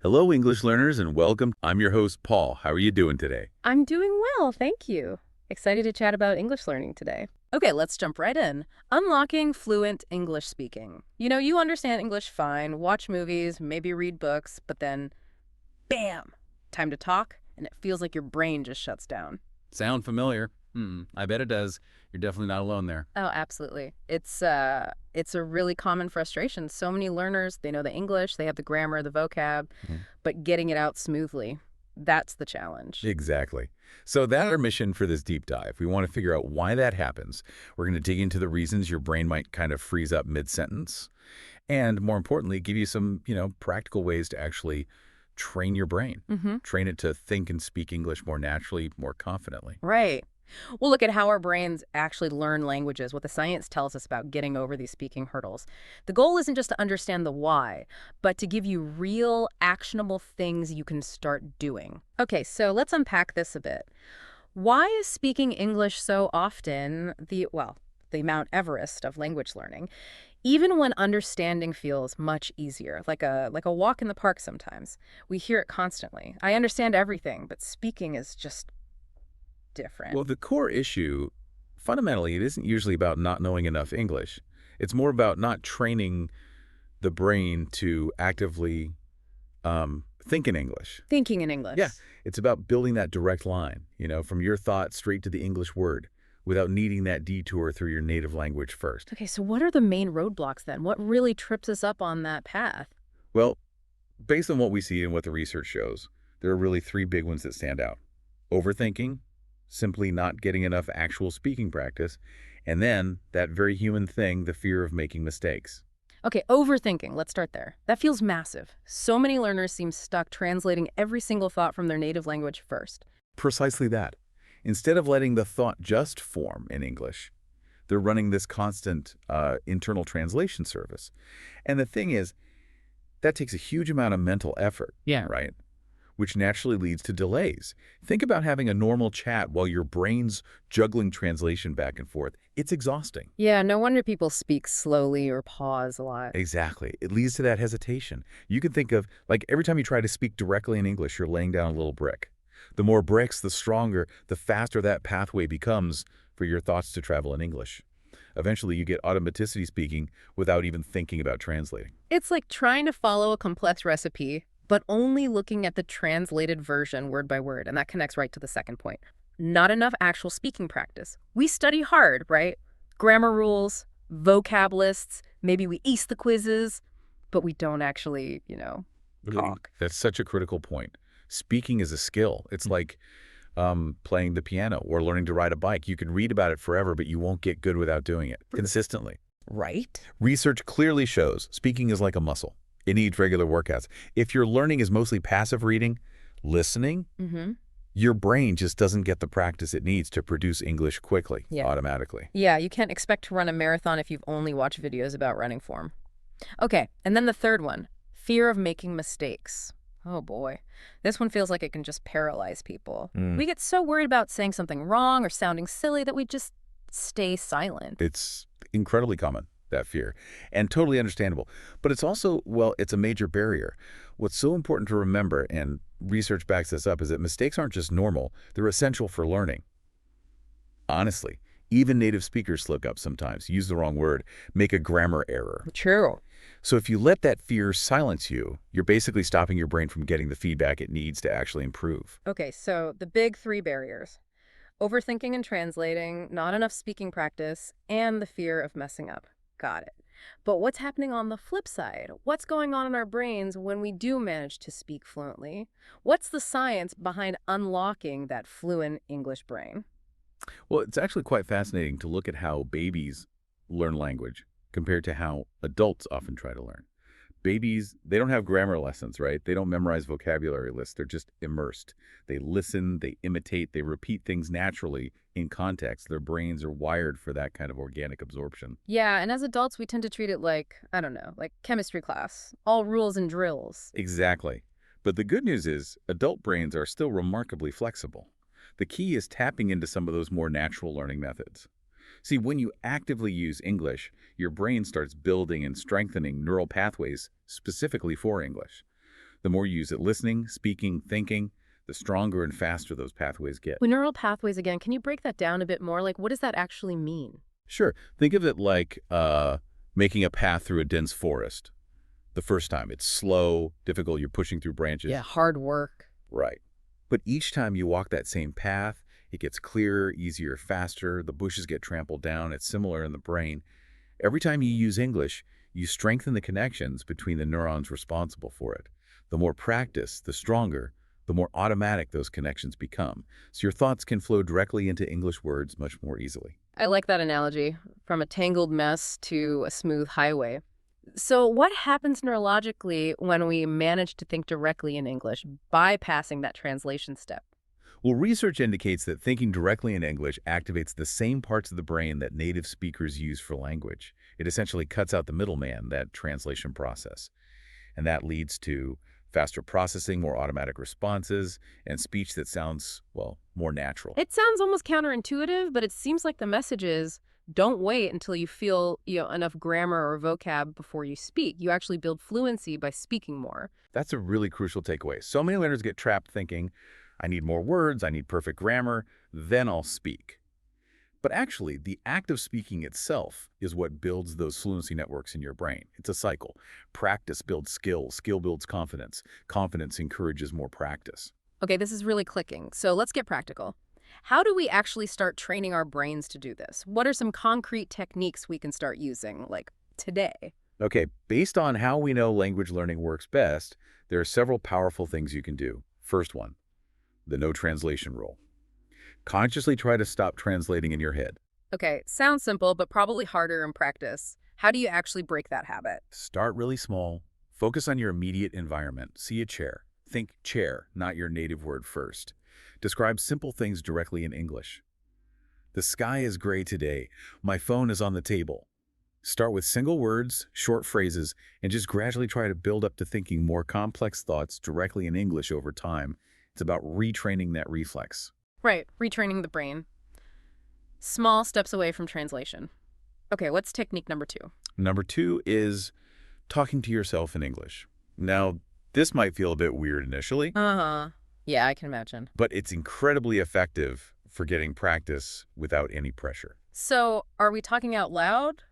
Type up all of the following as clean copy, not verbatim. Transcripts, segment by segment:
Hello, English learners, and welcome. I'm your host, Paul. How are you doing today? I'm doing well, thank you. Excited to chat about English learning today. Okay, let's jump right in. Unlocking fluent English speaking. You understand English fine, watch movies, maybe read books, but then, bam, time to talk, and it feels like your brain just shuts down. Sound familiar? I bet it does. You're definitely not alone there. Oh, absolutely. It's a really common frustration. So many learners, they know the English, they have the grammar, the vocab, Mhm. but getting it out smoothly, that's the challenge. Exactly. So that's our mission for this deep dive. We want to figure out why that happens. We're going to dig into the reasons your brain might kind of freeze up mid-sentence, and more importantly, give you some, practical ways to actually train your brain. Train it to think and speak English more naturally, more confidently. Right. We'll look at how our brains actually learn languages, what the science tells us about getting over these speaking hurdles. The goal isn't just to understand the why, but to give you real, actionable things you can start doing. Okay, so let's unpack this a bit. Why is speaking English so often the Mount Everest of language learning, even when understanding feels much easier, like a walk in the park sometimes? We hear it constantly. I understand everything, but speaking is just different. Well, the core issue, fundamentally, it isn't usually about not knowing enough English. It's more about not training the brain to actively think in English. Thinking in English. Yeah, it's about building that direct line, from your thought straight to the English word without needing that detour through your native language first. Okay, so what are the main roadblocks then? What really trips us up on that path? Well, based on what we see and what the research shows, there are really three big ones that stand out. Overthinking, simply not getting enough actual speaking practice, and then that very human thing, the fear of making mistakes. Okay, overthinking. Let's start there. That feels massive. So many learners seem stuck translating every single thought from their native language first. Precisely that. Instead of letting the thought just form in English, they're running this constant internal translation service. And the thing is, that takes a huge amount of mental effort, Yeah. right? Which naturally leads to delays. Think about having a normal chat while your brain's juggling translation back and forth. It's exhausting. Yeah, no wonder people speak slowly or pause a lot. Exactly. It leads to that hesitation. You can think of, like, every time you try to speak directly in English, you're laying down a little brick. The more bricks, the stronger, the faster that pathway becomes for your thoughts to travel in English. Eventually, you get automaticity speaking without even thinking about translating. It's like trying to follow a complex recipe, but only looking at the translated version word by word. And that connects right to the second point. Not enough actual speaking practice. We study hard, right? Grammar rules, vocab lists, maybe we ace the quizzes, but we don't actually, talk. That's such a critical point. Speaking is a skill. It's like playing the piano or learning to ride a bike. You can read about it forever, but you won't get good without doing it consistently. Right? Research clearly shows speaking is like a muscle. It needs regular workouts. If your learning is mostly passive reading, listening, Mm-hmm. your brain just doesn't get the practice it needs to produce English quickly, Yeah. automatically. Yeah, you can't expect to run a marathon if you've only watched videos about running form. Okay, and then the third one, fear of making mistakes. Oh boy, this one feels like it can just paralyze people. We get so worried about saying something wrong or sounding silly that we just stay silent. It's incredibly common, that fear, and totally understandable. But it's also, well, it's a major barrier. What's so important to remember, and research backs this up, is that mistakes aren't just normal, they're essential for learning. Honestly, even native speakers slip up sometimes, use the wrong word, make a grammar error. True. So if you let that fear silence you, you're basically stopping your brain from getting the feedback it needs to actually improve. Okay, so the big three barriers. Overthinking and translating, not enough speaking practice, and the fear of messing up. Got it. But what's happening on the flip side? What's going on in our brains when we do manage to speak fluently? What's the science behind unlocking that fluent English brain? Well, it's actually quite fascinating to look at how babies learn language compared to how adults often try to learn. Babies, they don't have grammar lessons, right? They don't memorize vocabulary lists. They're just immersed. They listen, they imitate, they repeat things naturally in context. Their brains are wired for that kind of organic absorption. Yeah, and as adults, we tend to treat it like, I don't know, like chemistry class. All rules and drills. Exactly. But the good news is adult brains are still remarkably flexible. The key is tapping into some of those more natural learning methods. See, when you actively use English, your brain starts building and strengthening neural pathways specifically for English. The more you use it listening, speaking, thinking, the stronger and faster those pathways get. With neural pathways again, can you break that down a bit more? Like, what does that actually mean? Sure, think of it like making a path through a dense forest. The first time, it's slow, difficult, you're pushing through branches. Yeah, hard work. Right. But each time you walk that same path, it gets clearer, easier, faster, the bushes get trampled down. It's similar in the brain. Every time you use English, you strengthen the connections between the neurons responsible for it. The more practice, the stronger, the more automatic those connections become. So your thoughts can flow directly into English words much more easily. I like that analogy, from a tangled mess to a smooth highway. So what happens neurologically when we manage to think directly in English, bypassing that translation step? Well, research indicates that thinking directly in English activates the same parts of the brain that native speakers use for language. It essentially cuts out the middleman, that translation process. And that leads to faster processing, more automatic responses, and speech that sounds, well, more natural. It sounds almost counterintuitive, but it seems like the message is don't wait until you feel, enough grammar or vocab before you speak. You actually build fluency by speaking more. That's a really crucial takeaway. So many learners get trapped thinking, I need more words, I need perfect grammar, then I'll speak. But actually, the act of speaking itself is what builds those fluency networks in your brain. It's a cycle. Practice builds skill, skill builds confidence, confidence encourages more practice. Okay, this is really clicking. So let's get practical. How do we actually start training our brains to do this? What are some concrete techniques we can start using, like today? Okay, based on how we know language learning works best, there are several powerful things you can do. First one, the no translation rule. Consciously try to stop translating in your head. Okay, sounds simple, but probably harder in practice. How do you actually break that habit? Start really small. Focus on your immediate environment. See a chair. Think chair, not your native word first. Describe simple things directly in English. The sky is gray today. My phone is on the table. Start with single words, short phrases, and just gradually try to build up to thinking more complex thoughts directly in English over time. It's about retraining that reflex. Right, retraining the brain. Small steps away from translation. Okay, what's technique number 2? Number 2 is talking to yourself in English. Now, this might feel a bit weird initially, Uh-huh. Yeah, I can imagine. but it's incredibly effective for getting practice without any pressure. So, are we talking out loud,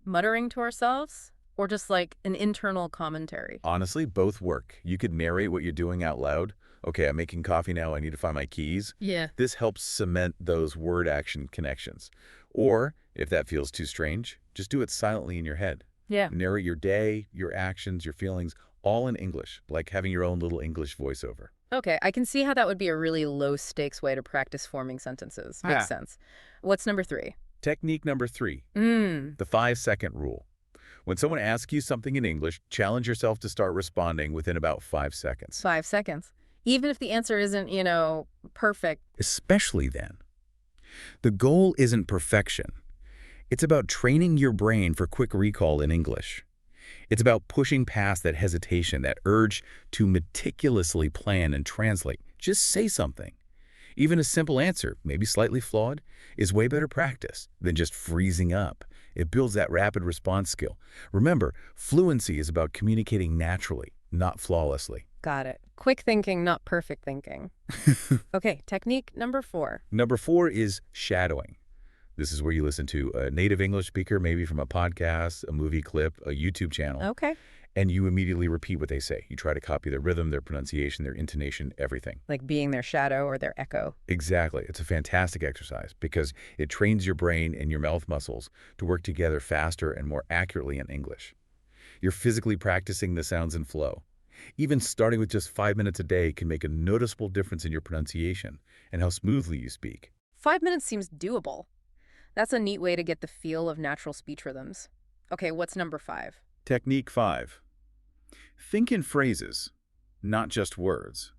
muttering to ourselves, or just like an internal commentary? Honestly, both work. You could narrate what you're doing out loud. Okay, I'm making coffee now. I need to find my keys. Yeah. This helps cement those word-action connections. Or, if that feels too strange, just do it silently in your head. Yeah. Narrate your day, your actions, your feelings, all in English, like having your own little English voiceover. Okay, I can see how that would be a really low-stakes way to practice forming sentences. Yeah. Makes sense. What's number 3? Technique number 3, Mm. the 5-second rule. When someone asks you something in English, challenge yourself to start responding within about 5 seconds. 5 seconds. Even if the answer isn't, perfect. Especially then. The goal isn't perfection. It's about training your brain for quick recall in English. It's about pushing past that hesitation, that urge to meticulously plan and translate. Just say something. Even a simple answer, maybe slightly flawed, is way better practice than just freezing up. It builds that rapid response skill. Remember, fluency is about communicating naturally, not flawlessly. Got it. Quick thinking, not perfect thinking. Okay, technique number 4. Number 4 is shadowing. This is where you listen to a native English speaker, maybe from a podcast, a movie clip, a YouTube channel, Okay. and you immediately repeat what they say. You try to copy their rhythm, their pronunciation, their intonation, everything. Like being their shadow or their echo. Exactly. It's a fantastic exercise because it trains your brain and your mouth muscles to work together faster and more accurately in English. You're physically practicing the sounds and flow. Even starting with just 5 minutes a day can make a noticeable difference in your pronunciation and how smoothly you speak. 5 minutes seems doable. That's a neat way to get the feel of natural speech rhythms. Okay, what's number 5? Technique 5. Think in phrases, not just words.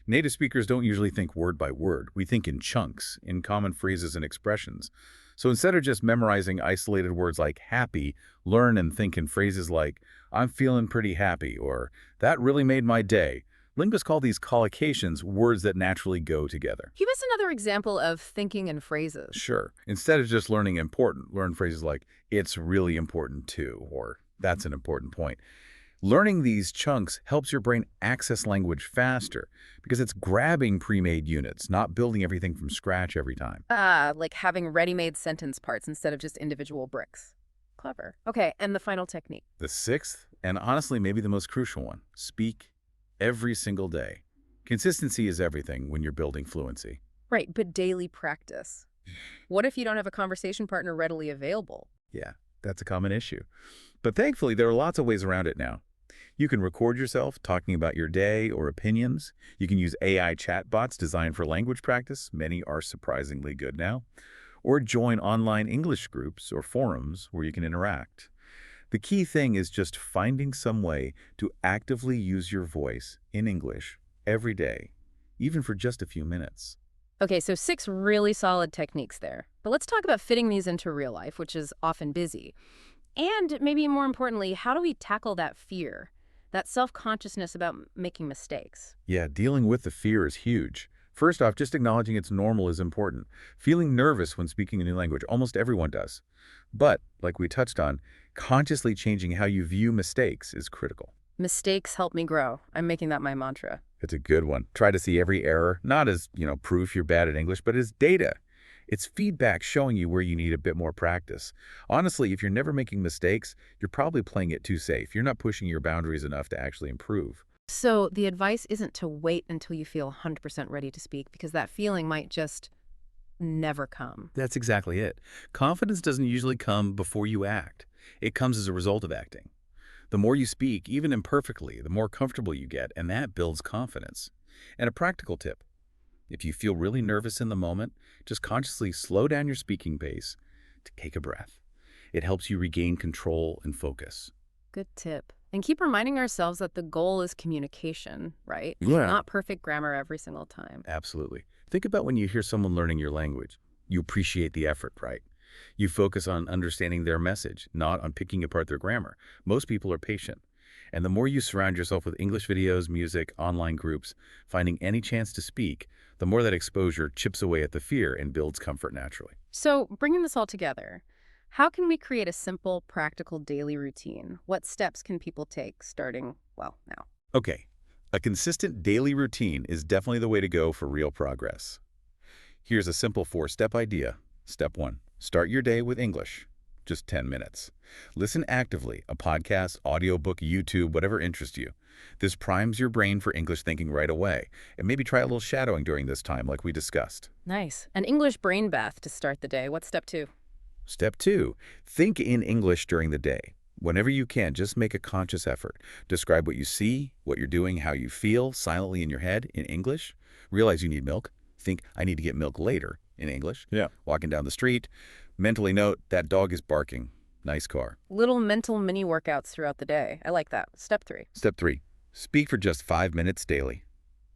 Native speakers don't usually think word by word. We think in chunks, in common phrases and expressions. So instead of just memorizing isolated words like happy, learn and think in phrases like, I'm feeling pretty happy, or that really made my day. Linguists call these collocations words that naturally go together. Give us another example of thinking in phrases. Sure. Instead of just learning important, learn phrases like, it's really important too, or that's an important point. Learning these chunks helps your brain access language faster because it's grabbing pre-made units, not building everything from scratch every time. Ah, like having ready-made sentence parts instead of just individual bricks. Clever. Okay, and the final technique. The sixth, and honestly maybe the most crucial one, speak every single day. Consistency is everything when you're building fluency. Right, but daily practice. What if you don't have a conversation partner readily available? Yeah, that's a common issue. But thankfully, there are lots of ways around it now. You can record yourself talking about your day or opinions. You can use AI chatbots designed for language practice. Many are surprisingly good now. Or join online English groups or forums where you can interact. The key thing is just finding some way to actively use your voice in English every day, even for just a few minutes. Okay, so 6 really solid techniques there. But let's talk about fitting these into real life, which is often busy. And maybe more importantly, how do we tackle that fear, that self-consciousness about making mistakes? Yeah, dealing with the fear is huge. First off, just acknowledging it's normal is important. Feeling nervous when speaking a new language, almost everyone does. But, like we touched on, consciously changing how you view mistakes is critical. Mistakes help me grow. I'm making that my mantra. It's a good one. Try to see every error, not as, proof you're bad at English, but as data. It's feedback showing you where you need a bit more practice. Honestly, if you're never making mistakes, you're probably playing it too safe. You're not pushing your boundaries enough to actually improve. So the advice isn't to wait until you feel 100% ready to speak, because that feeling might just never come. That's exactly it. Confidence doesn't usually come before you act. It comes as a result of acting. The more you speak, even imperfectly, the more comfortable you get, and that builds confidence. And a practical tip: if you feel really nervous in the moment, just consciously slow down your speaking pace to take a breath. It helps you regain control and focus. Good tip. And keep reminding ourselves that the goal is communication, right? Yeah. Not perfect grammar every single time. Absolutely. Think about when you hear someone learning your language. You appreciate the effort, right? You focus on understanding their message, not on picking apart their grammar. Most people are patient. And the more you surround yourself with English videos, music, online groups, finding any chance to speak, the more that exposure chips away at the fear and builds comfort naturally. So, bringing this all together, how can we create a simple, practical daily routine? What steps can people take starting, well, now? Okay, a consistent daily routine is definitely the way to go for real progress. Here's a simple 4-step idea. Step 1. Start your day with English. Just 10 minutes. Listen actively, a podcast, audiobook, YouTube, whatever interests you. This primes your brain for English thinking right away. And maybe try a little shadowing during this time like we discussed. Nice. An English brain bath to start the day. What's step 2? Step 2. Think in English during the day. Whenever you can, just make a conscious effort. Describe what you see, what you're doing, how you feel, silently in your head in English. Realize you need milk. Think, I need to get milk later in English. Yeah. Walking down the street. Mentally note, that dog is barking. Nice car. Little mental mini workouts throughout the day. I like that. Step 3. Step 3. Speak for just 5 minutes daily.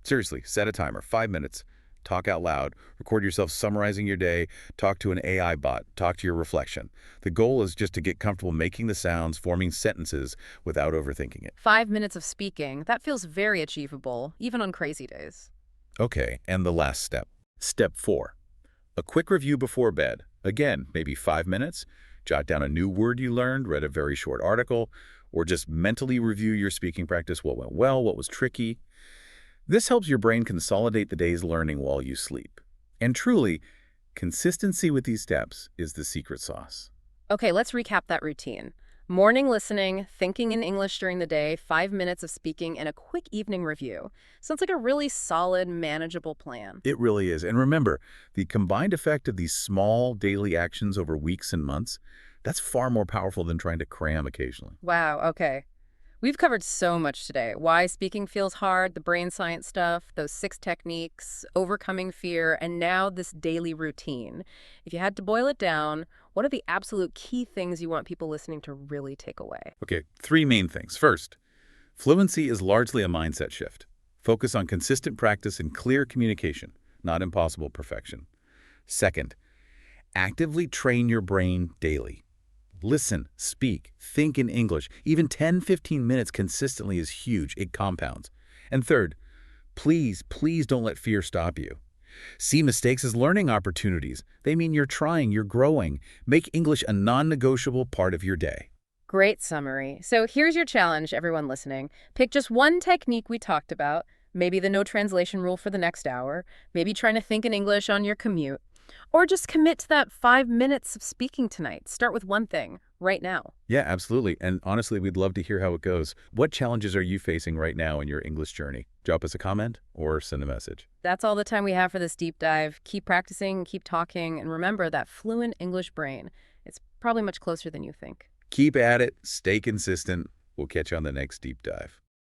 Seriously, set a timer. 5 minutes. Talk out loud. Record yourself summarizing your day. Talk to an AI bot. Talk to your reflection. The goal is just to get comfortable making the sounds, forming sentences without overthinking it. 5 minutes of speaking. That feels very achievable, even on crazy days. Okay, and the last step. Step 4. A quick review before bed. Again, maybe 5 minutes. Jot down a new word you learned, read a very short article, or just mentally review your speaking practice, what went well, what was tricky. This helps your brain consolidate the day's learning while you sleep. And truly, consistency with these steps is the secret sauce. Okay, let's recap that routine. Morning listening, thinking in English during the day, 5 minutes of speaking, and a quick evening review. Sounds like a really solid, manageable plan. It really is. And remember, the combined effect of these small daily actions over weeks and months, that's far more powerful than trying to cram occasionally. Wow, okay. We've covered so much today. Why speaking feels hard, the brain science stuff, those 6 techniques, overcoming fear, and now this daily routine. If you had to boil it down, what are the absolute key things you want people listening to really take away? Okay, 3 main things. First, fluency is largely a mindset shift. Focus on consistent practice and clear communication, not impossible perfection. Second, actively train your brain daily. Listen, speak, think in English. Even 10-15 minutes consistently is huge. It compounds. And third, please don't let fear stop you. See mistakes as learning opportunities. They mean you're trying, you're growing. Make English a non-negotiable part of your day. Great summary. So here's your challenge, everyone listening. Pick just one technique we talked about, maybe the no translation rule for the next hour, maybe trying to think in English on your commute, or just commit to that 5 minutes of speaking tonight. Start with one thing right now. Yeah, absolutely. And honestly, we'd love to hear how it goes. What challenges are you facing right now in your English journey? Drop us a comment or send a message. That's all the time we have for this deep dive. Keep practicing, keep talking, and remember that fluent English brain. It's probably much closer than you think. Keep at it. Stay consistent. We'll catch you on the next deep dive.